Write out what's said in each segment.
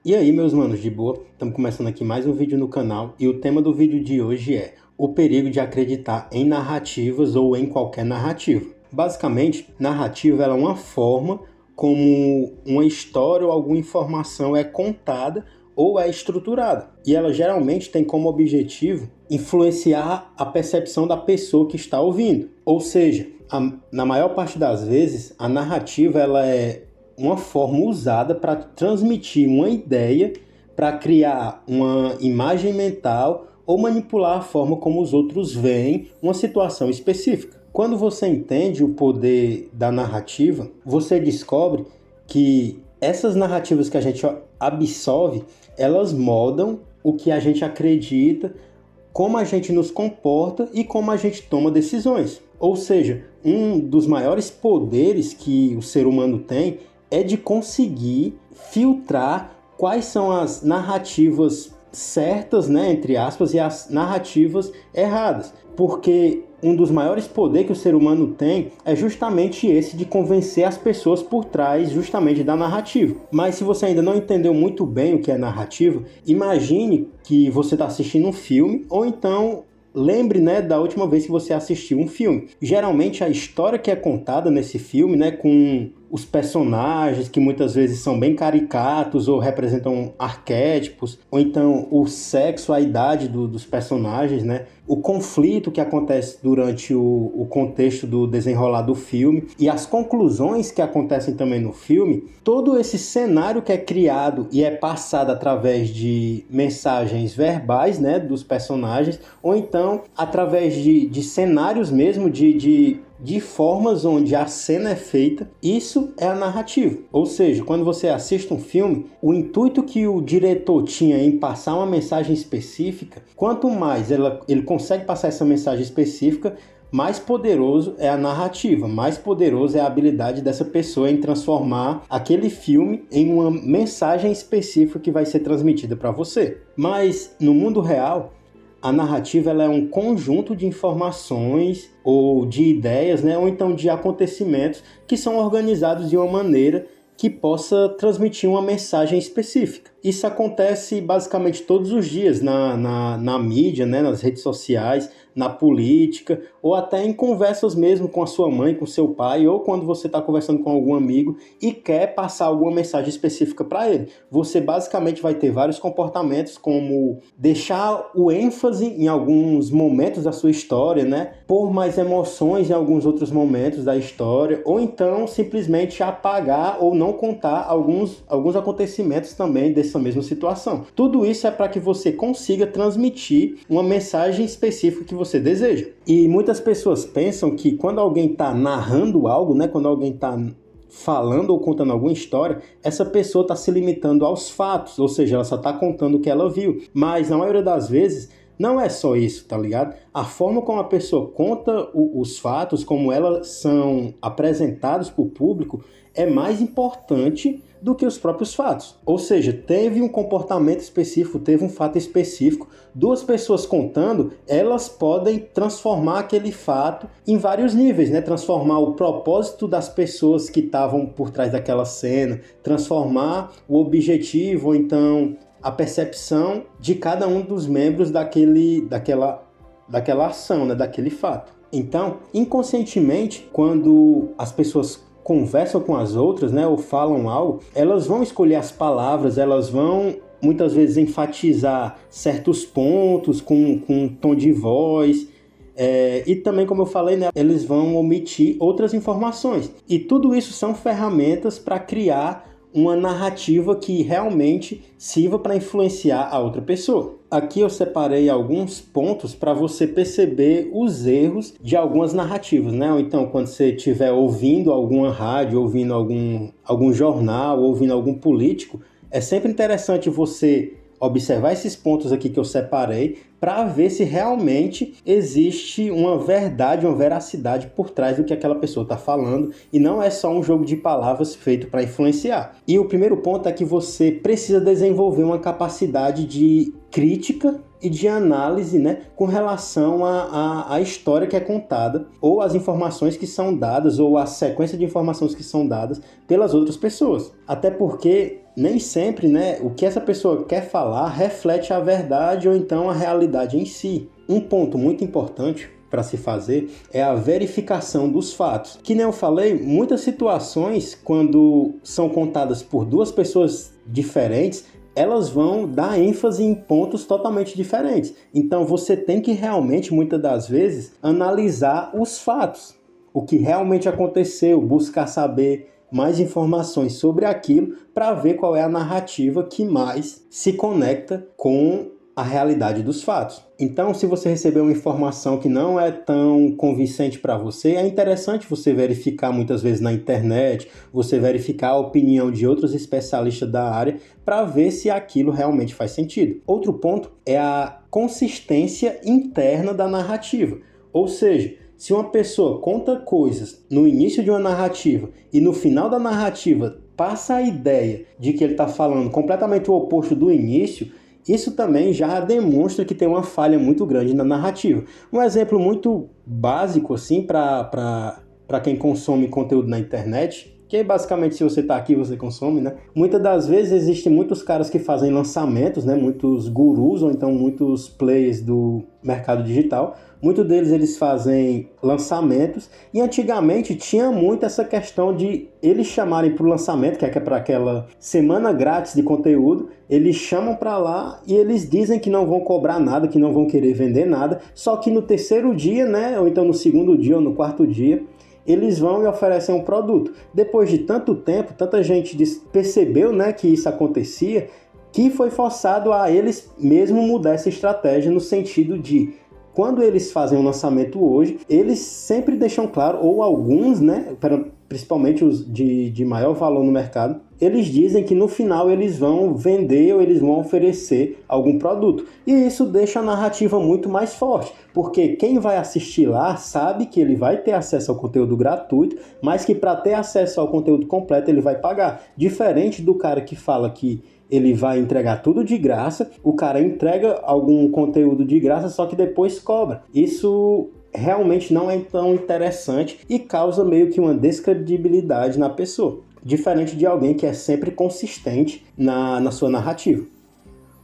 E aí, meus manos, de boa? Estamos começando aqui mais um vídeo no canal e o tema do vídeo de hoje é o perigo de acreditar em narrativas ou em qualquer narrativa. Basicamente, narrativa ela é uma forma como uma história ou alguma informação é contada ou é estruturada. E ela geralmente tem como objetivo influenciar a percepção da pessoa que está ouvindo. Ou seja, na maior parte das vezes, a narrativa ela é uma forma usada para transmitir uma ideia, para criar uma imagem mental ou manipular a forma como os outros veem uma situação específica. Quando você entende o poder da narrativa, você descobre que essas narrativas que a gente absorve, elas moldam o que a gente acredita, como a gente nos comporta e como a gente toma decisões. Ou seja, um dos maiores poderes que o ser humano tem é de conseguir filtrar quais são as narrativas certas, né, entre aspas, e as narrativas erradas. Porque um dos maiores poderes que o ser humano tem é justamente esse de convencer as pessoas por trás justamente da narrativa. Mas se você ainda não entendeu muito bem o que é narrativa, imagine que você está assistindo um filme ou então lembre, né, da última vez que você assistiu um filme. Geralmente a história que é contada nesse filme, né, com os personagens que muitas vezes são bem caricatos ou representam arquétipos, ou então o sexo, a idade dos personagens, né? O conflito que acontece durante o contexto do desenrolar do filme e as conclusões que acontecem também no filme, todo esse cenário que é criado e é passado através de mensagens verbais, né, dos personagens, ou então através de cenários mesmo, de formas onde a cena é feita, isso é a narrativa. Ou seja, quando você assiste um filme, o intuito que o diretor tinha em passar uma mensagem específica, quanto mais ele consegue passar essa mensagem específica, mais poderoso é a narrativa, mais poderoso é a habilidade dessa pessoa em transformar aquele filme em uma mensagem específica que vai ser transmitida para você. Mas no mundo real, a narrativa ela é um conjunto de informações ou de ideias, né, ou então de acontecimentos que são organizados de uma maneira que possa transmitir uma mensagem específica. Isso acontece basicamente todos os dias na mídia, né, nas redes sociais, na política, ou até em conversas mesmo com a sua mãe, com seu pai, ou quando você está conversando com algum amigo e quer passar alguma mensagem específica para ele. Você basicamente vai ter vários comportamentos, como deixar o ênfase em alguns momentos da sua história, né, pôr mais emoções em alguns outros momentos da história, ou então simplesmente apagar ou não contar alguns acontecimentos também dessa mesma situação. Tudo isso é para que você consiga transmitir uma mensagem específica que você deseja. E muitas pessoas pensam que quando alguém está narrando algo, né, quando alguém está falando ou contando alguma história, essa pessoa está se limitando aos fatos, ou seja, ela só está contando o que ela viu. Mas na maioria das vezes não é só isso, tá ligado? A forma como a pessoa conta os fatos, como elas são apresentados para o público, é mais importante do que os próprios fatos. Ou seja, teve um comportamento específico, teve um fato específico, duas pessoas contando, elas podem transformar aquele fato em vários níveis, né? Transformar o propósito das pessoas que estavam por trás daquela cena, transformar o objetivo, ou então a percepção de cada um dos membros daquela ação, né? Daquele fato. Então, inconscientemente, quando as pessoas conversam com as outras, né, ou falam algo, elas vão escolher as palavras, elas vão muitas vezes enfatizar certos pontos com um tom de voz, e também, como eu falei, né, eles vão omitir outras informações. E tudo isso são ferramentas para criar uma narrativa que realmente sirva para influenciar a outra pessoa. Aqui eu separei alguns pontos para você perceber os erros de algumas narrativas, né? Ou então, quando você estiver ouvindo alguma rádio, ouvindo algum jornal, ouvindo algum político, é sempre interessante você observar esses pontos aqui que eu separei para ver se realmente existe uma verdade, uma veracidade por trás do que aquela pessoa está falando e não é só um jogo de palavras feito para influenciar. E o primeiro ponto é que você precisa desenvolver uma capacidade de crítica e de análise, né, com relação à história que é contada, ou as informações que são dadas, ou a sequência de informações que são dadas pelas outras pessoas. Até porque nem sempre, né, o que essa pessoa quer falar reflete a verdade ou então a realidade em si. Um ponto muito importante para se fazer é a verificação dos fatos. Que nem eu falei, muitas situações, quando são contadas por duas pessoas diferentes, elas vão dar ênfase em pontos totalmente diferentes. Então você tem que realmente, muitas das vezes, analisar os fatos, o que realmente aconteceu, buscar saber mais informações sobre aquilo para ver qual é a narrativa que mais se conecta com a realidade dos fatos. Então, se você receber uma informação que não é tão convincente para você, é interessante você verificar muitas vezes na internet, você verificar a opinião de outros especialistas da área para ver se aquilo realmente faz sentido. Outro ponto é a consistência interna da narrativa. Ou seja, se uma pessoa conta coisas no início de uma narrativa e no final da narrativa passa a ideia de que ele está falando completamente o oposto do início, isso também já demonstra que tem uma falha muito grande na narrativa. Um exemplo muito básico assim para quem consome conteúdo na internet, que basicamente se você está aqui você consome, né? Muitas das vezes existem muitos caras que fazem lançamentos, né? Muitos gurus ou então muitos players do mercado digital. Muitos deles eles fazem lançamentos e antigamente tinha muito essa questão de eles chamarem para o lançamento, que é para aquela semana grátis de conteúdo, eles chamam para lá e eles dizem que não vão cobrar nada, que não vão querer vender nada, só que no terceiro dia, né, ou então no segundo dia ou no quarto dia, eles vão e oferecem um produto. Depois de tanto tempo, tanta gente percebeu, né, que isso acontecia, que foi forçado a eles mesmo mudar essa estratégia no sentido de quando eles fazem um lançamento hoje, eles sempre deixam claro, ou alguns, né, principalmente os de maior valor no mercado, eles dizem que no final eles vão vender ou eles vão oferecer algum produto. E isso deixa a narrativa muito mais forte, porque quem vai assistir lá sabe que ele vai ter acesso ao conteúdo gratuito, mas que para ter acesso ao conteúdo completo ele vai pagar. Diferente do cara que fala que ele vai entregar tudo de graça, o cara entrega algum conteúdo de graça, só que depois cobra. Isso realmente não é tão interessante e causa meio que uma descredibilidade na pessoa, diferente de alguém que é sempre consistente na sua narrativa.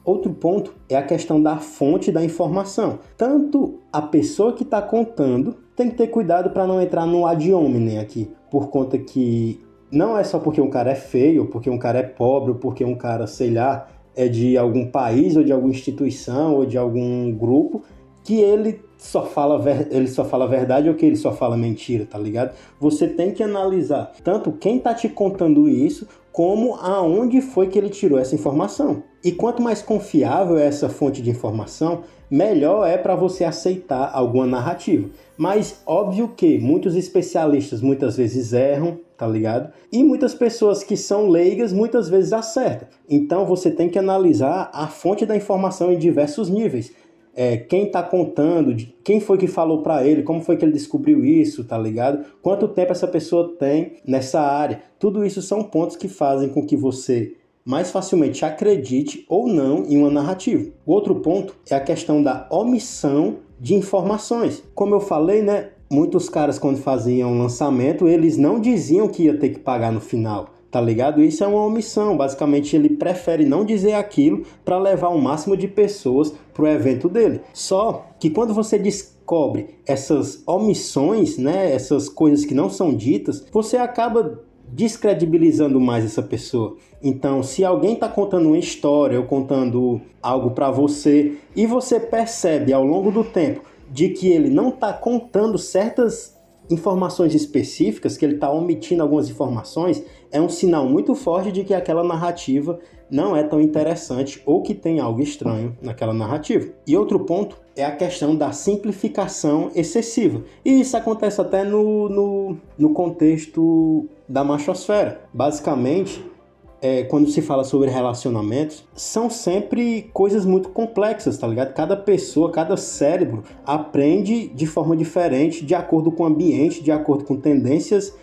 Outro ponto é a questão da fonte da informação. Tanto a pessoa que está contando tem que ter cuidado para não entrar no ad hominem aqui, por conta que não é só porque um cara é feio, ou porque um cara é pobre, ou porque um cara, sei lá, é de algum país, ou de alguma instituição, ou de algum grupo, que ele só fala a verdade ou que ele só fala mentira, tá ligado? Você tem que analisar tanto quem tá te contando isso, como aonde foi que ele tirou essa informação. E quanto mais confiável é essa fonte de informação, melhor é para você aceitar alguma narrativa. Mas óbvio que muitos especialistas muitas vezes erram, tá ligado? E muitas pessoas que são leigas muitas vezes acertam. Então você tem que analisar a fonte da informação em diversos níveis. Quem tá contando, quem foi que falou para ele, como foi que ele descobriu isso, tá ligado? Quanto tempo essa pessoa tem nessa área. Tudo isso são pontos que fazem com que você mais facilmente acredite ou não em uma narrativa. O outro ponto é a questão da omissão de informações. Como eu falei, né? Muitos caras quando faziam lançamento, eles não diziam que ia ter que pagar no final, tá ligado? Isso é uma omissão, basicamente ele prefere não dizer aquilo para levar o máximo de pessoas pro evento dele. Só que quando você descobre essas omissões, né, essas coisas que não são ditas, você acaba descredibilizando mais essa pessoa. Então, se alguém está contando uma história ou contando algo para você e você percebe ao longo do tempo de que ele não está contando certas informações específicas, que ele está omitindo algumas informações, é um sinal muito forte de que aquela narrativa não é tão interessante ou que tem algo estranho naquela narrativa. E outro ponto é a questão da simplificação excessiva. E isso acontece até no contexto da machosfera. Basicamente, quando se fala sobre relacionamentos, são sempre coisas muito complexas, tá ligado? Cada pessoa, cada cérebro aprende de forma diferente, de acordo com o ambiente, de acordo com tendências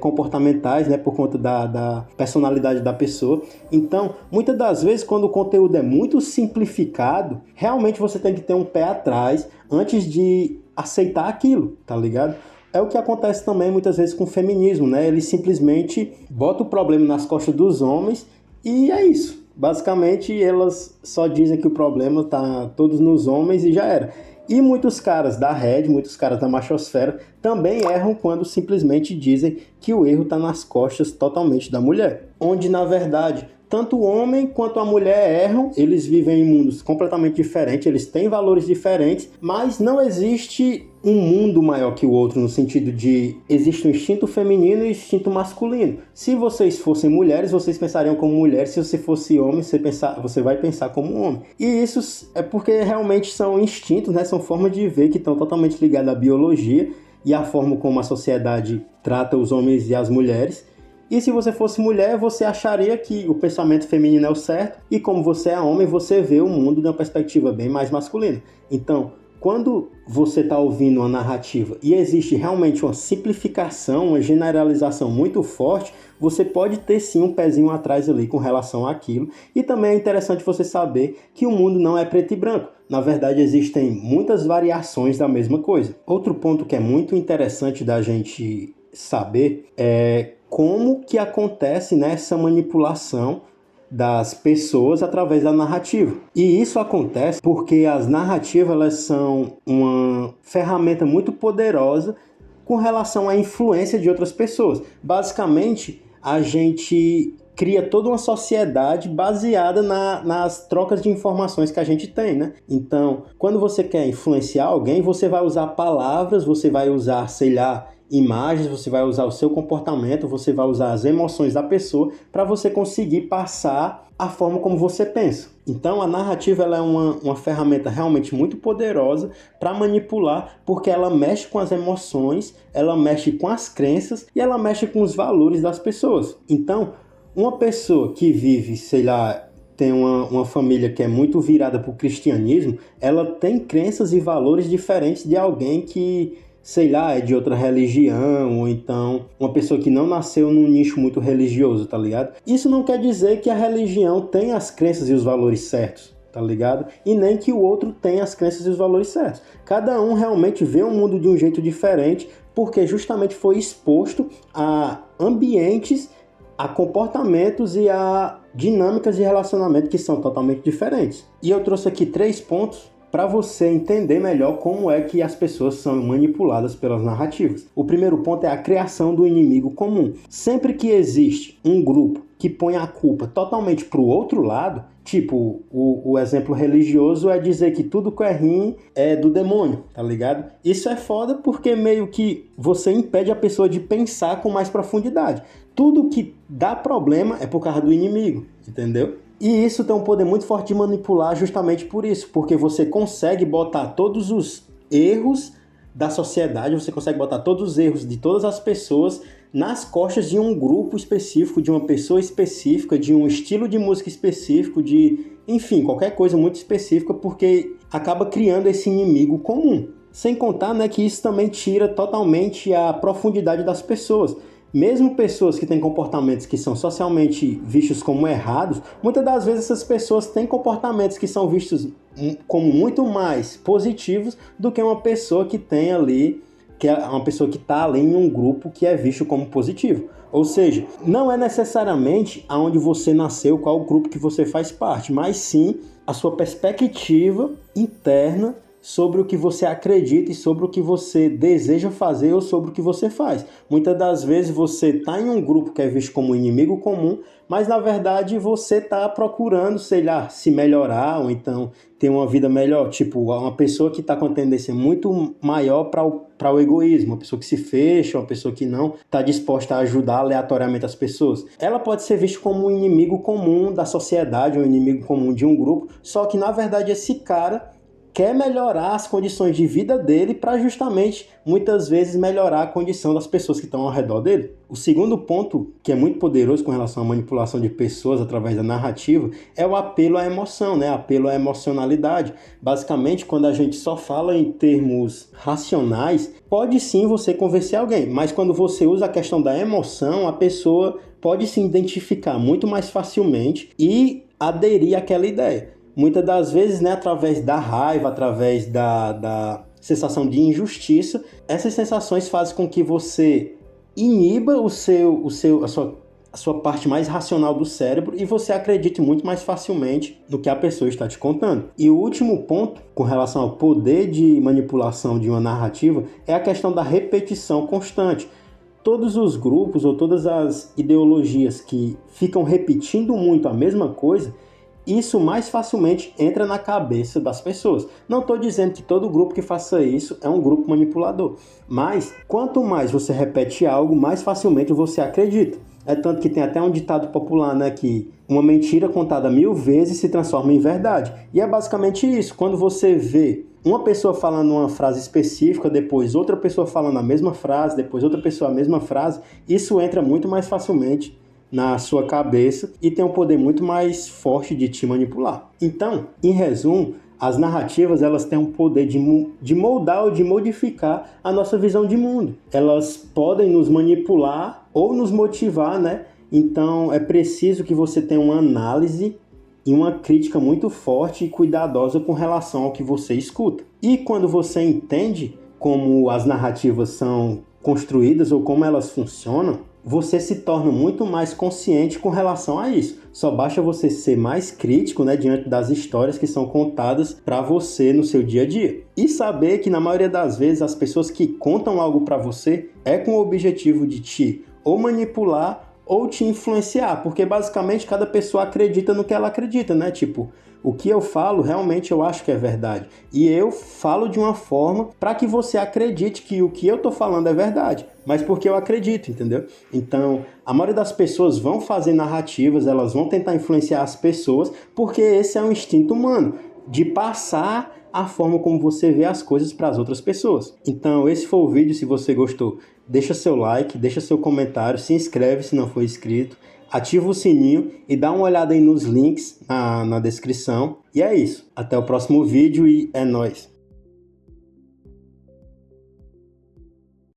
comportamentais, né, por conta da personalidade da pessoa. Então, muitas das vezes, quando o conteúdo é muito simplificado, realmente você tem que ter um pé atrás antes de aceitar aquilo, tá ligado? É o que acontece também muitas vezes com o feminismo, né? Ele simplesmente bota o problema nas costas dos homens E é isso. Basicamente, elas só dizem que o problema tá todos nos homens e já era. E muitos caras da rede, muitos caras da machosfera também erram quando simplesmente dizem que o erro está nas costas totalmente da mulher. Onde, na verdade, tanto o homem quanto a mulher erram, eles vivem em mundos completamente diferentes, eles têm valores diferentes, mas não existe um mundo maior que o outro, no sentido de existe um instinto feminino e um instinto masculino. Se vocês fossem mulheres, vocês pensariam como mulheres; se você fosse homem, você vai pensar como um homem. E isso é porque realmente são instintos, né? São formas de ver que estão totalmente ligadas à biologia e à forma como a sociedade trata os homens e as mulheres. E se você fosse mulher, você acharia que o pensamento feminino é o certo, e como você é homem, você vê o mundo de uma perspectiva bem mais masculina. Então, quando você está ouvindo uma narrativa e existe realmente uma simplificação, uma generalização muito forte, você pode ter sim um pezinho atrás ali com relação àquilo. E também é interessante você saber que o mundo não é preto e branco. Na verdade, existem muitas variações da mesma coisa. Outro ponto que é muito interessante da gente saber é como que acontece, né, essa manipulação das pessoas através da narrativa. E isso acontece porque as narrativas, elas são uma ferramenta muito poderosa com relação à influência de outras pessoas. Basicamente, a gente cria toda uma sociedade baseada nas trocas de informações que a gente tem, né? Então, quando você quer influenciar alguém, você vai usar palavras, você vai usar, sei lá, imagens, você vai usar o seu comportamento, você vai usar as emoções da pessoa para você conseguir passar a forma como você pensa. Então a narrativa, ela é uma ferramenta realmente muito poderosa para manipular, porque ela mexe com as emoções, ela mexe com as crenças e ela mexe com os valores das pessoas. Então, uma pessoa que vive, sei lá, tem uma família que é muito virada para o cristianismo, ela tem crenças e valores diferentes de alguém que, sei lá, é de outra religião, ou então uma pessoa que não nasceu num nicho muito religioso, tá ligado? Isso não quer dizer que a religião tem as crenças e os valores certos, tá ligado? E nem que o outro tem as crenças e os valores certos. Cada um realmente vê o mundo de um jeito diferente, porque justamente foi exposto a ambientes, a comportamentos e a dinâmicas de relacionamento que são totalmente diferentes. E eu trouxe aqui 3 pontos para você entender melhor como é que as pessoas são manipuladas pelas narrativas. O primeiro ponto é a criação do inimigo comum. Sempre que existe um grupo que põe a culpa totalmente para o outro lado, tipo, o exemplo religioso é dizer que tudo que é ruim é do demônio, tá ligado? Isso é foda porque meio que você impede a pessoa de pensar com mais profundidade. Tudo que dá problema é por causa do inimigo, entendeu? E isso tem um poder muito forte de manipular justamente por isso, porque você consegue botar todos os erros da sociedade, você consegue botar todos os erros de todas as pessoas nas costas de um grupo específico, de uma pessoa específica, de um estilo de música específico, de, enfim, qualquer coisa muito específica, porque acaba criando esse inimigo comum. Sem contar, né, que isso também tira totalmente a profundidade das pessoas. Mesmo pessoas que têm comportamentos que são socialmente vistos como errados, muitas das vezes essas pessoas têm comportamentos que são vistos como muito mais positivos do que uma pessoa que tem ali, que é uma pessoa que está ali em um grupo que é visto como positivo. Ou seja, não é necessariamente aonde você nasceu, qual o grupo que você faz parte, mas sim a sua perspectiva interna sobre o que você acredita e sobre o que você deseja fazer ou sobre o que você faz. Muitas das vezes você está em um grupo que é visto como inimigo comum, mas na verdade você está procurando, sei lá, se melhorar ou então ter uma vida melhor. Tipo, uma pessoa que está com uma tendência muito maior para o egoísmo, uma pessoa que se fecha, uma pessoa que não está disposta a ajudar aleatoriamente as pessoas. Ela pode ser vista como um inimigo comum da sociedade, um inimigo comum de um grupo, só que na verdade esse cara quer melhorar as condições de vida dele para justamente, muitas vezes, melhorar a condição das pessoas que estão ao redor dele. O segundo ponto, que é muito poderoso com relação à manipulação de pessoas através da narrativa, é o apelo à emoção, né? Apelo à emocionalidade. Basicamente, quando a gente só fala em termos racionais, pode sim você convencer alguém, mas quando você usa a questão da emoção, a pessoa pode se identificar muito mais facilmente e aderir àquela ideia. Muitas das vezes, né, através da raiva, através da sensação de injustiça, essas sensações fazem com que você iniba a a sua parte mais racional do cérebro e você acredite muito mais facilmente no que a pessoa está te contando. E o último ponto, com relação ao poder de manipulação de uma narrativa, é a questão da repetição constante. Todos os grupos ou todas as ideologias que ficam repetindo muito a mesma coisa, isso mais facilmente entra na cabeça das pessoas. Não estou dizendo que todo grupo que faça isso é um grupo manipulador, mas quanto mais você repete algo, mais facilmente você acredita. É tanto que tem até um ditado popular, né, que uma mentira contada 1000 vezes se transforma em verdade. E é basicamente isso. Quando você vê uma pessoa falando uma frase específica, depois outra pessoa falando a mesma frase, depois outra pessoa a mesma frase, isso entra muito mais facilmente na sua cabeça e tem um poder muito mais forte de te manipular. Então, em resumo, as narrativas elas têm um poder de moldar ou de modificar a nossa visão de mundo. Elas podem nos manipular ou nos motivar, né? Então, é preciso que você tenha uma análise e uma crítica muito forte e cuidadosa com relação ao que você escuta. E quando você entende como as narrativas são construídas ou como elas funcionam, você se torna muito mais consciente com relação a isso. Só basta você ser mais crítico, né, diante das histórias que são contadas para você no seu dia a dia. E saber que na maioria das vezes as pessoas que contam algo para você é com o objetivo de te ou manipular ou te influenciar, porque basicamente cada pessoa acredita no que ela acredita, né? Tipo, o que eu falo realmente eu acho que é verdade. E eu falo de uma forma para que você acredite que o que eu tô falando é verdade, mas porque eu acredito, entendeu? Então, a maioria das pessoas vão fazer narrativas, elas vão tentar influenciar as pessoas, porque esse é um instinto humano de passar a forma como você vê as coisas para as outras pessoas. Então, esse foi o vídeo. Se você gostou, deixa seu like, deixa seu comentário, se inscreve se não for inscrito, ativa o sininho e dá uma olhada aí nos links na descrição. E é isso. Até o próximo vídeo e é nóis!